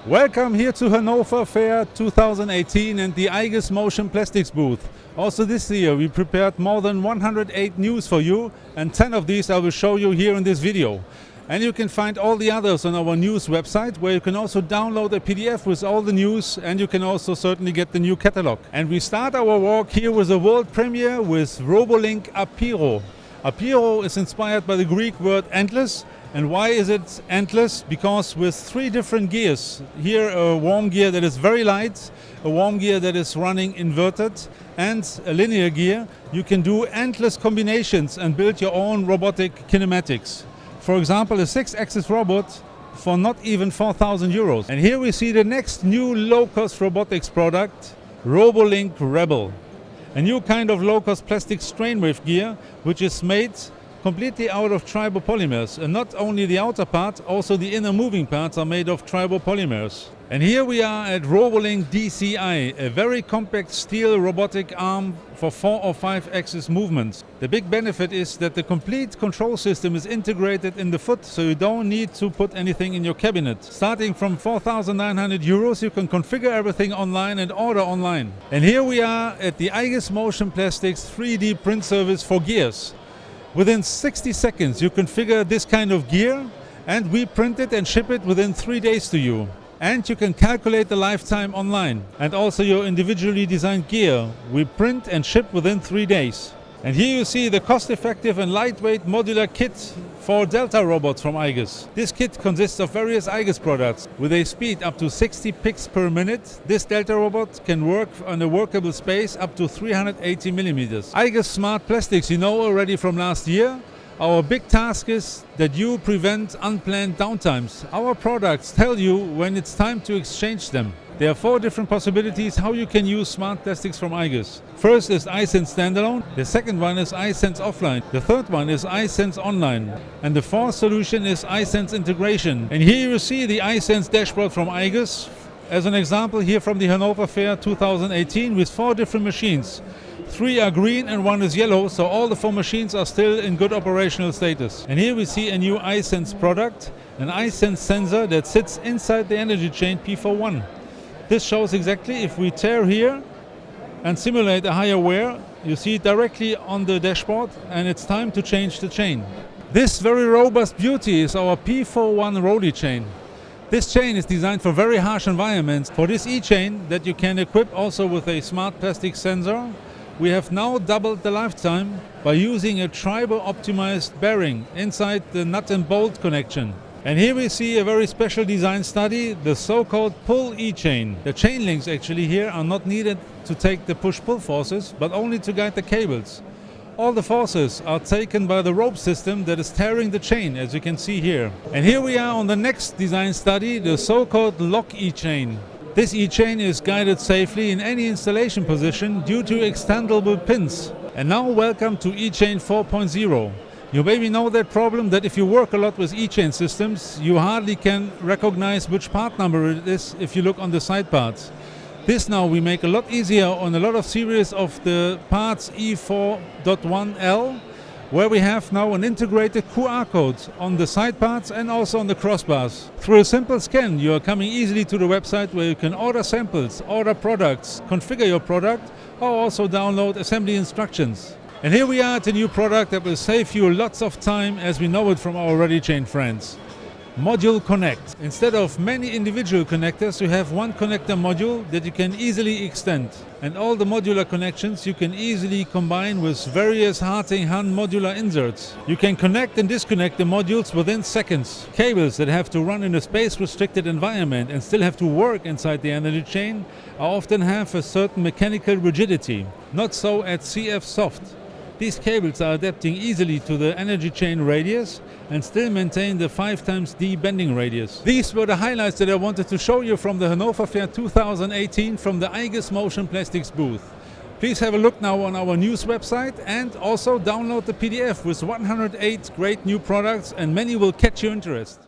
Welcome here to Hannover Fair 2018 and the IGES Motion Plastics booth. Also this year we prepared more than 108 news for you, and 10 of these I will show you here in this video. And you can find all the others on our news website, where you can also download a PDF with all the news, and you can also certainly get the new catalog. And we start our walk here with a world premiere with Robolink Apiro. Apiro is inspired by the Greek word endless. And why is it endless? Because with 3 different gears, here a warm gear that is very light, a warm gear that is running inverted, and a linear gear, you can do endless combinations and build your own robotic kinematics. For example, a 6-axis robot for not even 4,000 euros. And here we see the next new low-cost robotics product, Robolink Rebel. A new kind of low-cost plastic strain wave gear, which is made completely out of tribopolymers, and not only the outer part, also the inner moving parts are made of tribopolymers. And here we are at Robolink DCI, a very compact steel robotic arm for 4 or 5 axis movements. The big benefit is that the complete control system is integrated in the foot, so you don't need to put anything in your cabinet. Starting from 4,900 euros, you can configure everything online and order online. And here we are at the IGES Motion Plastics 3D print service for gears. Within 60 seconds you configure this kind of gear, and we print it and ship it within 3 days to you. And you can calculate the lifetime online. And also your individually designed gear we print and ship within 3 days. And here you see the cost-effective and lightweight modular kit for Delta robots from IGES. This kit consists of various IGES products. With a speed up to 60 picks per minute, this Delta robot can work on a workable space up to 380 millimeters. IGES Smart Plastics you know already from last year. Our big task is that you prevent unplanned downtimes. Our products tell you when it's time to exchange them. There are 4 different possibilities how you can use smart plastics from IGES. First is iSense Standalone, the second one is iSense Offline, the third one is iSense Online, and the fourth solution is iSense Integration. And here you see the iSense dashboard from IGES, as an example here from the Hannover Fair 2018 with 4 different machines. 3 are green and 1 is yellow, so all the 4 machines are still in good operational status. And here we see a new iSense product, an iSense sensor that sits inside the energy chain P41. This shows exactly if we tear here and simulate a higher wear, you see it directly on the dashboard, and it's time to change the chain. This very robust beauty is our P41 Rollie Chain. This chain is designed for very harsh environments. For this e-chain that you can equip also with a smart plastic sensor, we have now doubled the lifetime by using a tribo-optimized bearing inside the nut and bolt connection. And here we see a very special design study, the so-called pull e-chain. The chain links actually here are not needed to take the push-pull forces, but only to guide the cables. All the forces are taken by the rope system that is tearing the chain, as you can see here. And here we are on the next design study, the so-called lock e-chain. This e-chain is guided safely in any installation position due to extendable pins. And now welcome to e-chain 4.0. You maybe know that problem that if you work a lot with e-chain systems, you hardly can recognize which part number it is if you look on the side parts. This now we make a lot easier on a lot of series of the parts E4.1L, where we have now an integrated QR code on the side parts and also on the crossbars. Through a simple scan you are coming easily to the website where you can order samples, order products, configure your product, or also download assembly instructions. And here we are at a new product that will save you lots of time, as we know it from our Rollie Chain friends. Modular Connect. Instead of many individual connectors, you have one connector module that you can easily extend. And all the modular connections you can easily combine with various Harting-Han modular inserts. You can connect and disconnect the modules within seconds. Cables that have to run in a space-restricted environment and still have to work inside the energy chain often have a certain mechanical rigidity. Not so at CF Soft. These cables are adapting easily to the energy chain radius and still maintain the 5x-D bending radius. These were the highlights that I wanted to show you from the Hannover Fair 2018 from the IGES Motion Plastics booth. Please have a look now on our news website and also download the PDF with 108 great new products, and many will catch your interest.